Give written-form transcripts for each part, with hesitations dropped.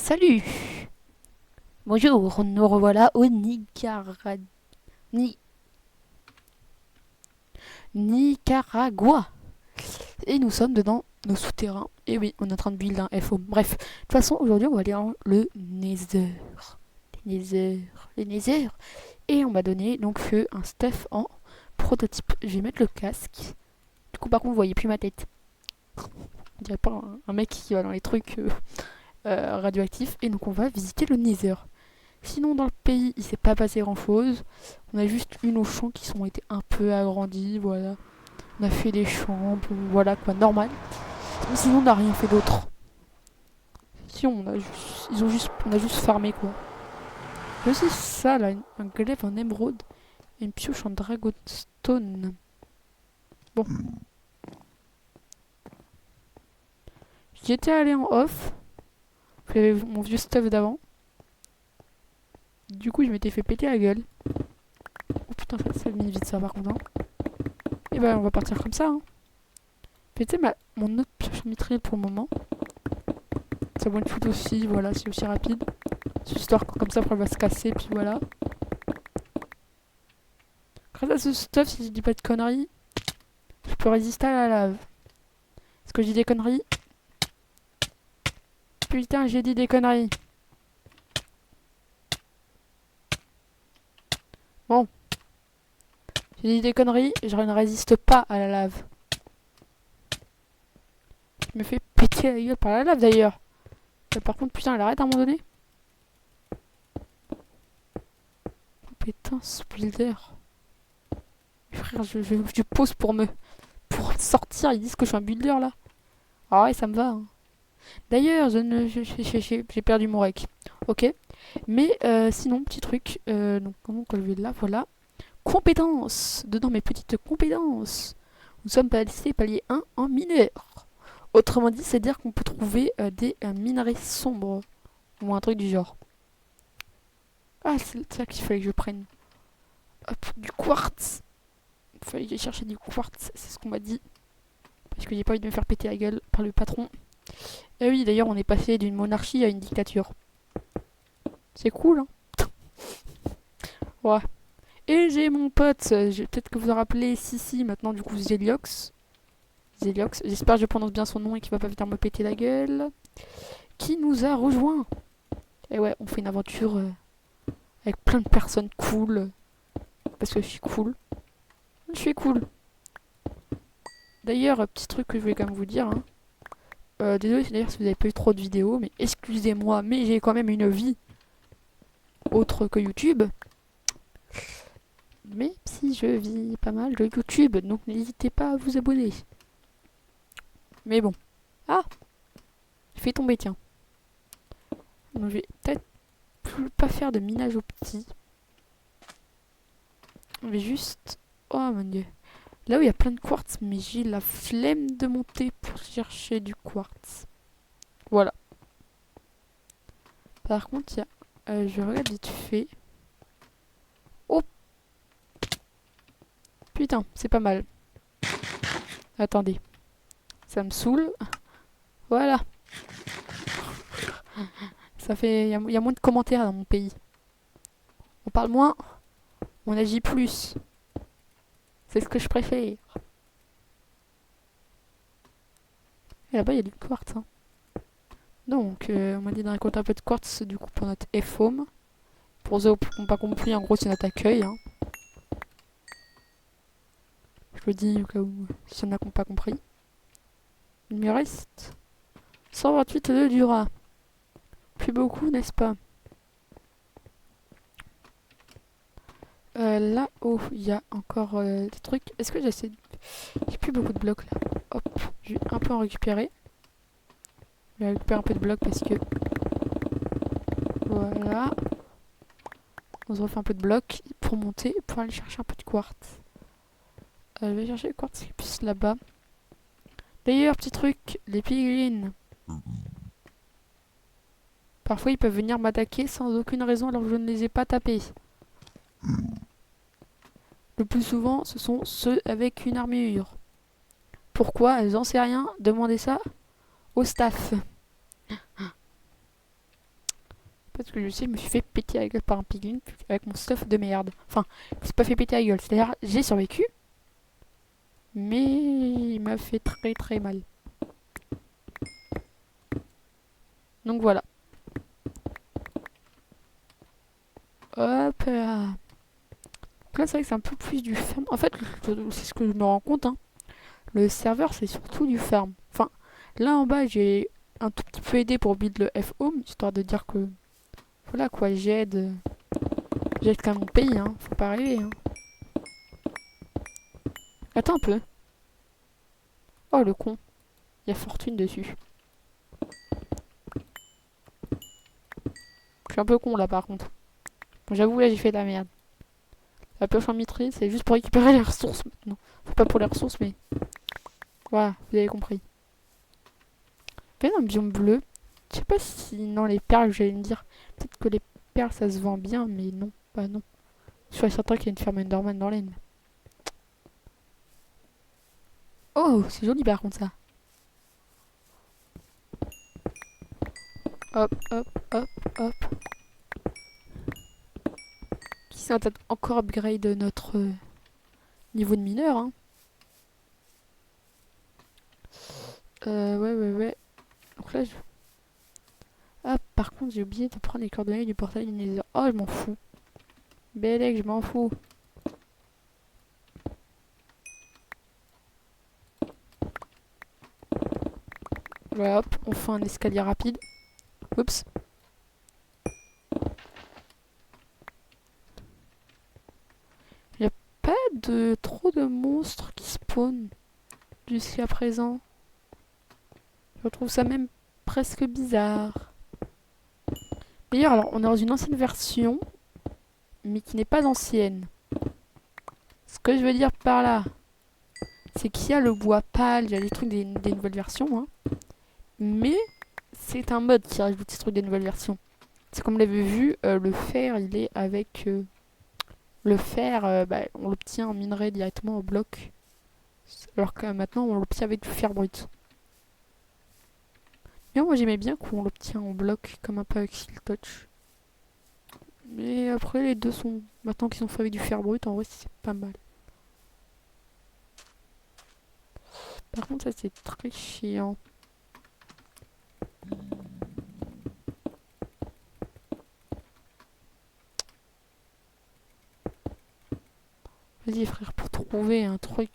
Salut! Bonjour, nous revoilà au Ni- Nicaragua. Et nous sommes dedans nos souterrains. Et oui, on est en train de build un FO. Bref, de toute façon, aujourd'hui, on va aller dans le Nether. Les Nether. Et on m'a donné donc un stuff en prototype. Je vais mettre le casque. Du coup, par contre, vous voyez plus ma tête. On dirait pas un mec qui va dans les trucs radioactifs. Et donc, on va visiter le Nether. Sinon, dans le pays, il s'est pas passé grand chose. On a juste eu nos champs qui sont été un peu agrandis, voilà. On a fait des chambres, voilà quoi, normal. Sinon, on n'a rien fait d'autre. Si, on a juste farmé quoi. J'ai aussi ça là, un glaive en émeraude et une pioche en dragonstone. Bon. J'y étais allé en off. J'avais mon vieux stuff d'avant. Du coup, je m'étais fait péter la gueule. Oh putain, ça mine vite ça par contre. Hein. Et bah, on va partir comme ça. Hein. Mais tu sais, mon autre pioche en mitraille pour le moment. Ça one shoot aussi, voilà, c'est aussi rapide. C'est histoire que comme ça, après elle va se casser, puis voilà. Grâce à ce stuff, si je dis pas de conneries, je peux résister à la lave. Est-ce que je dis des conneries? Putain, j'ai dit des conneries. Bon. J'ai dit des conneries, je ne résiste pas à la lave. Je me fais péter la gueule par la lave d'ailleurs. Par contre, putain, elle arrête à un moment donné. Oh, putain, ce builder. Frère, je pose pour sortir. Ils disent que je suis un builder là. Ah ouais, ça me va. Hein. D'ailleurs, j'ai perdu mon rec. Ok. Mais sinon, petit truc. Donc, comment on le là? Voilà. Compétences. Dedans mes petites compétences. Nous sommes passés palier 1 en mineur. Autrement dit, c'est-à-dire qu'on peut trouver des minerais sombres. Ou un truc du genre. Ah, c'est ça qu'il fallait que je prenne. Hop, du quartz. Il fallait que j'aille chercher du quartz, c'est ce qu'on m'a dit. Parce que j'ai pas envie de me faire péter la gueule par le patron. Et oui, d'ailleurs, on est passé d'une monarchie à une dictature. C'est cool, hein. Ouais. Et j'ai mon pote, peut-être que vous en rappelez, Sissi, maintenant du coup Zeliox. Zeliox, j'espère que je prononce bien son nom et qu'il va pas venir me péter la gueule. Qui nous a rejoint. Et ouais, on fait une aventure avec plein de personnes cool. Parce que je suis cool. Je suis cool. D'ailleurs, petit truc que je voulais quand même vous dire. Hein. Désolé d'ailleurs si vous avez pas eu trop de vidéos, mais excusez-moi, mais j'ai quand même une vie autre que YouTube. Mais si je vis pas mal de YouTube, donc n'hésitez pas à vous abonner. Mais bon. Ah, j'ai fait tomber, tiens. Donc je vais peut-être pas faire de minage au petit. On va juste... Oh mon dieu. Là où il y a plein de quartz, mais j'ai la flemme de monter pour chercher du quartz. Voilà. Par contre, il y a... je regarde vite fait. Oh putain, c'est pas mal. Attendez. Ça me saoule. Voilà. Ça fait... Il y a moins de commentaires dans mon pays. On parle moins, on agit plus. C'est ce que je préfère. Et là-bas, il y a du quartz. Hein. Donc, on m'a dit d'en récolter un peu de quartz du coup pour notre F-home. Pour ceux qui n'ont pas compris, en gros, c'est notre accueil. Hein. Je le dis au cas où s'il y en a qui n'ont pas compris. Il me reste 128 de Dura. Plus beaucoup, n'est-ce pas? Là-haut, il y a encore des trucs. Est-ce que j'essaie de... J'ai plus beaucoup de blocs là. Hop, je vais un peu en récupérer. Je vais récupérer un peu de blocs parce que... Voilà. On se refait un peu de blocs pour monter, pour aller chercher un peu de quartz. Je vais chercher le quartz qui est plus là-bas. D'ailleurs, petit truc, les piglins. Parfois, ils peuvent venir m'attaquer sans aucune raison alors que je ne les ai pas tapés. Le plus souvent, ce sont ceux avec une armure. Pourquoi? J'en sais rien. Demandez ça au staff. Parce que je sais, je me suis fait péter la gueule par un piglin avec mon stuff de merde. Enfin, je me suis pas fait péter la gueule. C'est-à-dire, j'ai survécu, mais il m'a fait très très mal. Donc voilà. Hop là. Donc là, c'est vrai que c'est un peu plus du farm. En fait, c'est ce que je me rends compte, hein. Le serveur, c'est surtout du farm. Enfin, là en bas, j'ai un tout petit peu aidé pour build le F-Home, histoire de dire que, voilà quoi, j'aide. J'aide quand même mon pays, hein. Faut pas rêver, hein. Attends un peu. Oh, le con. Il y a fortune dessus. Je suis un peu con là par contre. Bon, j'avoue, là j'ai fait de la merde. La pioche en mitraille, c'est juste pour récupérer les ressources maintenant. C'est pas pour les ressources, mais voilà, vous avez compris. Il y a un biome bleu. Je sais pas si. Non, les perles, j'allais me dire. Peut-être que les perles ça se vend bien, mais non. Bah non. Je suis certain qu'il y a une ferme Enderman dans l'aine. Oh, c'est joli par contre ça. Hop, hop, hop, hop. Qui sait, on va peut-être encore upgrade notre niveau de mineur, hein. Ouais. Donc là, je... Ah, par contre, j'ai oublié de prendre les coordonnées du portail du Nether. Oh, je m'en fous. Bélec, je m'en fous. Voilà, hop, on fait un escalier rapide. Oups. Il n'y a pas de trop de monstres qui spawnent jusqu'à présent. Je trouve ça même presque bizarre. D'ailleurs, alors, on est dans une ancienne version, mais qui n'est pas ancienne. Ce que je veux dire par là, c'est qu'il y a le bois pâle, il y a des trucs des nouvelles versions, hein. Mais c'est un mode qui rajoute ces trucs des nouvelles versions. C'est comme vous l'avez vu, le fer, il est avec... le fer, bah, on l'obtient en minerai directement au bloc. Alors que maintenant, on l'obtient avec du fer brut. Mais moi, j'aimais bien qu'on l'obtient en bloc, comme un peu avec Siltouch. Mais après, les deux sont... Maintenant qu'ils sont faits avec du fer brut, en vrai, c'est pas mal. Par contre, ça, c'est très chiant. Vas-y, frère, pour trouver un truc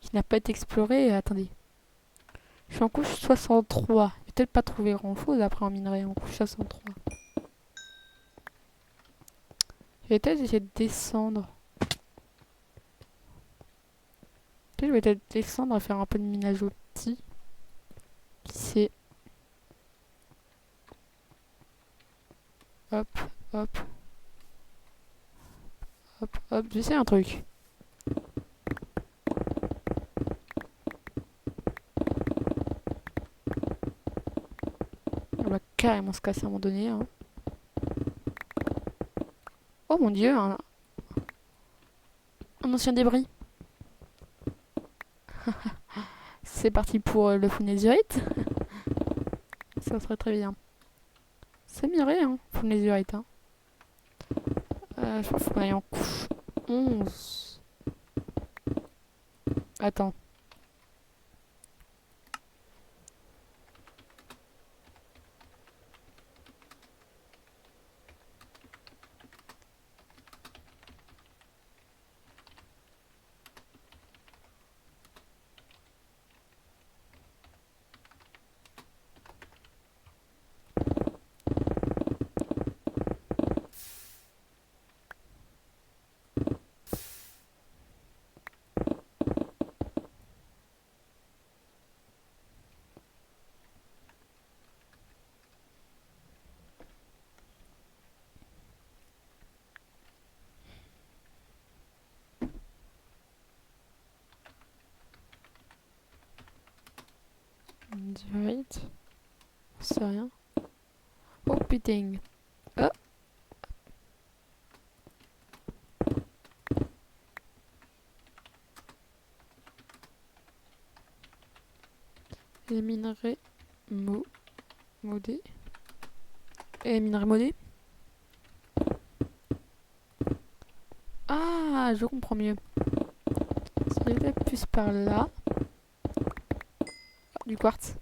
qui n'a pas été exploré... Attendez. Je suis en couche 63. J'ai peut-être pas trouvé grand-chose après en minerai en couche 63. Je vais peut-être essayer de descendre. Peut-être je vais peut-être descendre et faire un peu de minage au petit. Qui sait. Hop, hop, hop, hop. J'essaie un truc. On va carrément se casser à un moment donné, hein. Oh mon dieu, un ancien débris. C'est parti pour le full netherite. Ça serait très bien. C'est miré, hein, full netherite, hein. Je crois qu'il faut aller en couche 11. Attends. Netherite. C'est rien. Oh putain. Oh. Les minerais modés. Et minerai monnaie. Ah, je comprends mieux. Si j'étais plus par là. Ah, du quartz.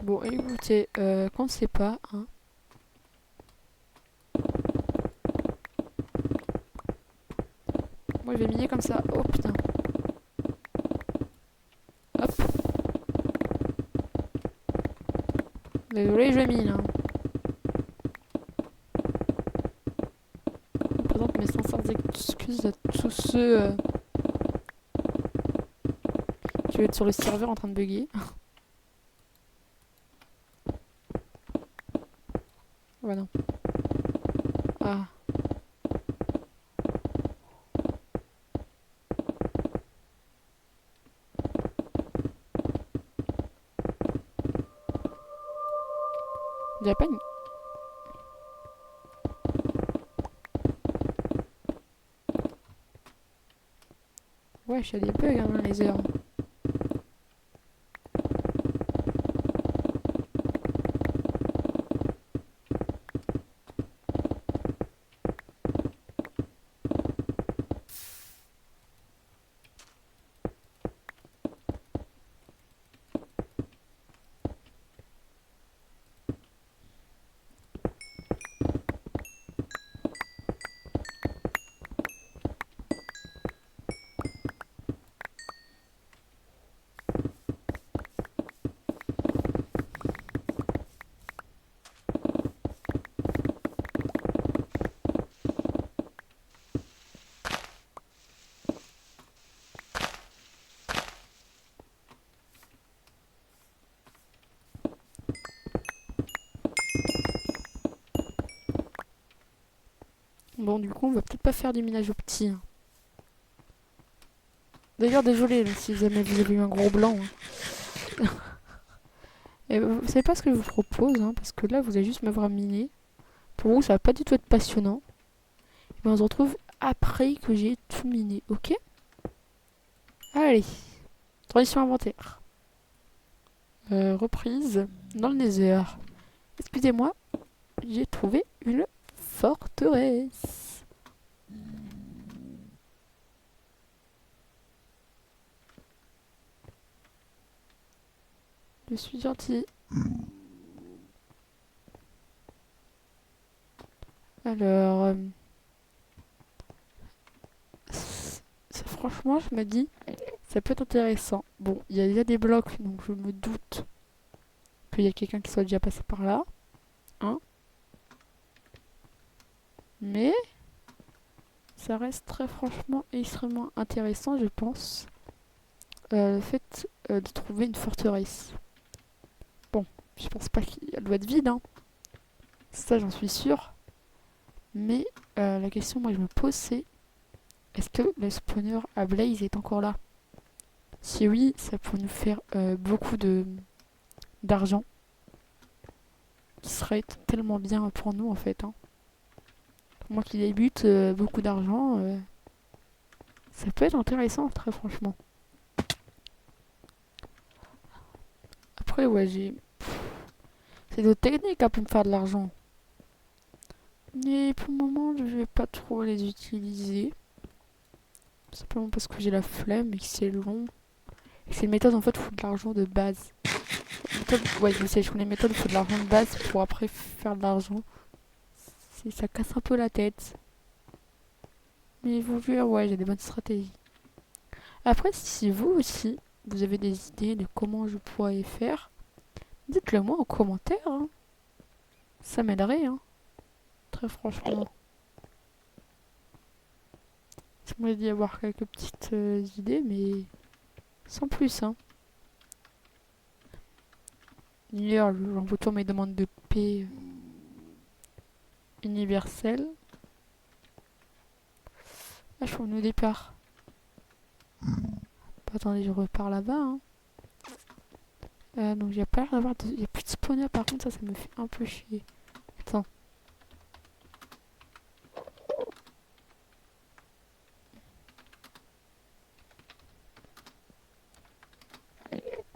Bon, écoutez, qu'on ne sait pas, hein. Moi, je vais miner comme ça. Oh putain. Hop. Désolé, je mine. Hein. Je présente mes sincères excuses à tous ceux qui vont être sur le serveur en train de bugger. Voilà. Ah. Il n'y a pas une... Ouais, il y a des bugs hein, dans les heures. Bon, du coup, on va peut-être pas faire du minage au petit. Hein. D'ailleurs, désolé là, si jamais vous avez eu un gros blanc. Hein. Et vous savez pas ce que je vous propose, hein, parce que là, vous allez juste m'avoir miné. Pour vous, ça va pas du tout être passionnant. Et ben, on se retrouve après que j'ai tout miné, ok? Allez, transition inventaire. Reprise dans le Nether. Excusez-moi, j'ai trouvé une forteresse. Je suis gentil. Alors, franchement, je me dis, ça peut être intéressant. Bon, il y a déjà des blocs, donc je me doute qu'il y a quelqu'un qui soit déjà passé par là. Hein? Mais ça reste très franchement et extrêmement intéressant, je pense, le fait de trouver une forteresse. Bon, je pense pas qu'elle doit être vide, hein. Ça, j'en suis sûre. Mais la question, moi, je me pose, c'est est-ce que le spawner à Blaze est encore là? Si oui, ça pourrait nous faire beaucoup d'argent. Qui serait tellement bien pour nous, en fait. Hein. Pour moi qui débute, beaucoup d'argent, ça peut être intéressant, très franchement. Après, ouais, c'est d'autres techniques hein, pour me faire de l'argent. Mais pour le moment, je vais pas trop les utiliser. Simplement parce que j'ai la flemme et que c'est long. Et que c'est une méthode en fait, il faut de l'argent de base. Ouais, je sais, je connais les méthodes, il faut de l'argent de base pour après faire de l'argent. Ça casse un peu la tête. Mais vous verrez, ouais, j'ai des bonnes stratégies. Après, si vous aussi, vous avez des idées de comment je pourrais faire, dites-le moi en commentaire. Hein. Ça m'aiderait, hein. Très franchement. J'aimerais d'y avoir quelques petites idées, mais sans plus. Hein. D'ailleurs, j'envoie toujours mes demandes de paix universelles. Ah, je suis revenu au départ. Attendez, je repars là-bas. Hein. Donc, il n'y a pas l'air d'avoir de... Y a plus de spawner, par contre, ça me fait un peu chier. Attends.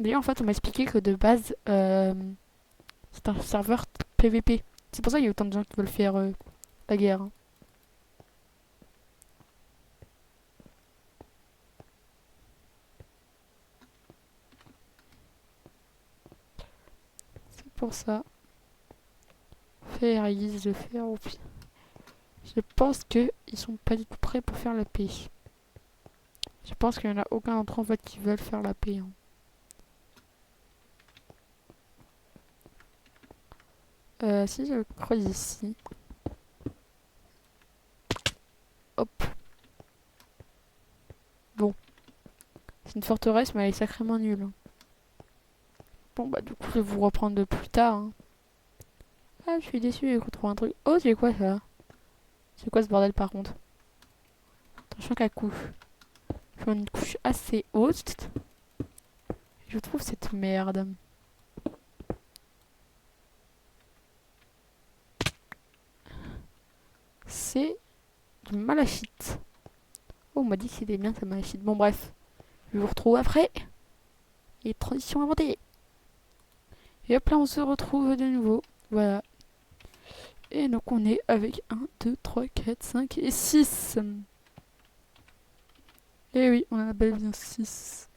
D'ailleurs, en fait, on m'a expliqué que de base, c'est un serveur PVP. C'est pour ça qu'il y a autant de gens qui veulent faire la guerre, hein. C'est pour ça. Faire, ils disent de faire. Ou pire. Je pense qu'ils sont pas du tout prêts pour faire la paix. Je pense qu'il y en a aucun d'entre eux en fait qui veulent faire la paix, hein. Si je creuse ici. Hop. Bon. C'est une forteresse, mais elle est sacrément nulle, hein. Bon, bah, du coup, je vais vous reprendre de plus tard, hein. Ah, je suis déçu qu'on trouve un truc. Oh, c'est quoi ça? C'est quoi ce bordel par contre? Attention qu'à couche. Je prends une couche assez haute. Je trouve cette merde. C'est du malachite. Oh, on m'a dit que c'était bien ça malachite. Bon, bref. Je vous retrouve après. Et transition inventée. Et hop là, on se retrouve de nouveau. Voilà. Et donc, on est avec 1, 2, 3, 4, 5 et 6. Et oui, on en a bel bien 6.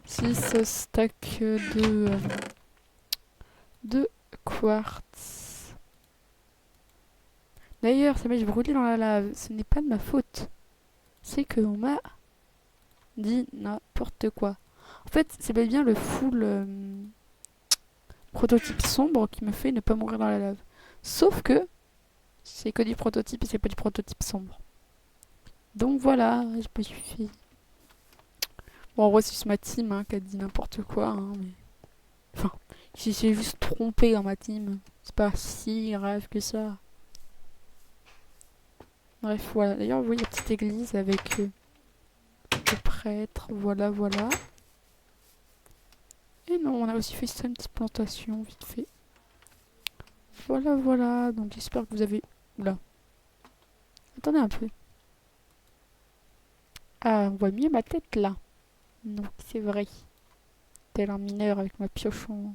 6 stacks de quartz. D'ailleurs, ça m'a brûlé dans la lave. Ce n'est pas de ma faute. C'est que on m'a dit n'importe quoi. En fait, c'est bel bien le full prototype sombre qui me fait ne pas mourir dans la lave. Sauf que c'est que du prototype et c'est pas du prototype sombre. Donc voilà, je me suis fait. Bon, en vrai, c'est ma team hein, qui a dit n'importe quoi. Hein, mais... Enfin, si j'ai juste trompé dans ma team, c'est pas si grave que ça. Bref, voilà. D'ailleurs, vous voyez la petite église avec le prêtre. Voilà, voilà. Et non, on a aussi fait ça, une petite plantation, vite fait. Voilà, voilà. Donc j'espère que vous avez... Oula. Attendez un peu. Ah, on voit mieux ma tête là. Donc c'est vrai. Tel un mineur avec ma pioche en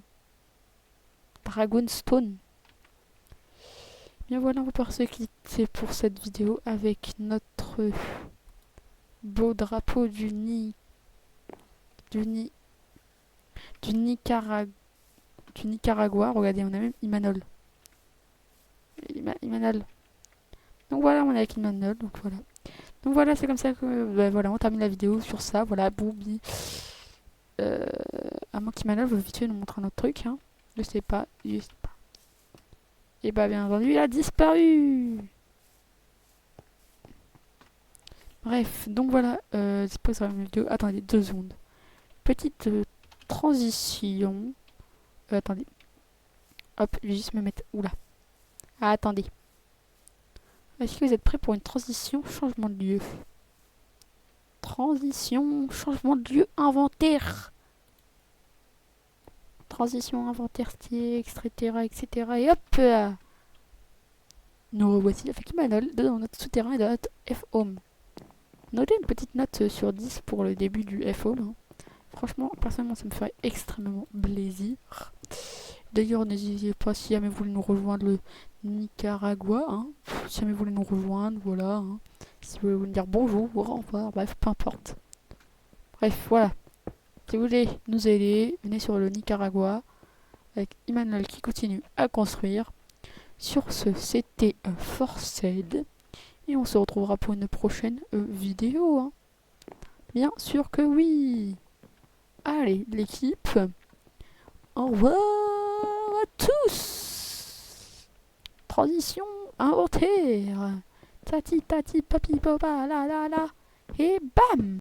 Dragonstone. Bien voilà, on va pouvoir se quitter pour cette vidéo avec notre beau drapeau du Nicaragua. Regardez, on a même Imanol. Imanol. Donc voilà, on est avec Imanol, donc voilà. Donc voilà, c'est comme ça que voilà, on termine la vidéo sur ça. Voilà, Booby. À moins qu'Imanol veut vite fait nous montrer un autre truc, hein. Je sais pas. Et bah bien entendu, il a disparu. Bref, donc voilà, c'est pas ça la vidéo. Attendez, 2 secondes. Petite transition. Attendez. Hop, je vais juste me mettre... Oula. Ah, attendez. Est-ce que vous êtes prêts pour une transition changement de lieu? Transition, changement de lieu, inventaire. Transition, inventaire, style, etc., etc. Et hop nous revoici avec Imanol dans notre souterrain et dans notre F-Home. Notez une petite note sur 10 pour le début du F-Home, hein. Franchement, personnellement, ça me ferait extrêmement plaisir. D'ailleurs, n'hésitez pas si jamais vous voulez nous rejoindre le Nicaragua, hein. Si jamais vous voulez nous rejoindre, voilà, hein. Si vous voulez nous dire bonjour, au revoir, bref, peu importe. Bref, voilà. Si vous voulez nous aider, venez sur le Nicaragua avec Imanol qui continue à construire. Sur ce, c'était Forced et on se retrouvera pour une prochaine vidéo, hein. Bien sûr que oui. Allez, l'équipe. Au revoir à tous. Transition inventaire. Tati tati papi papa la la la. Et bam.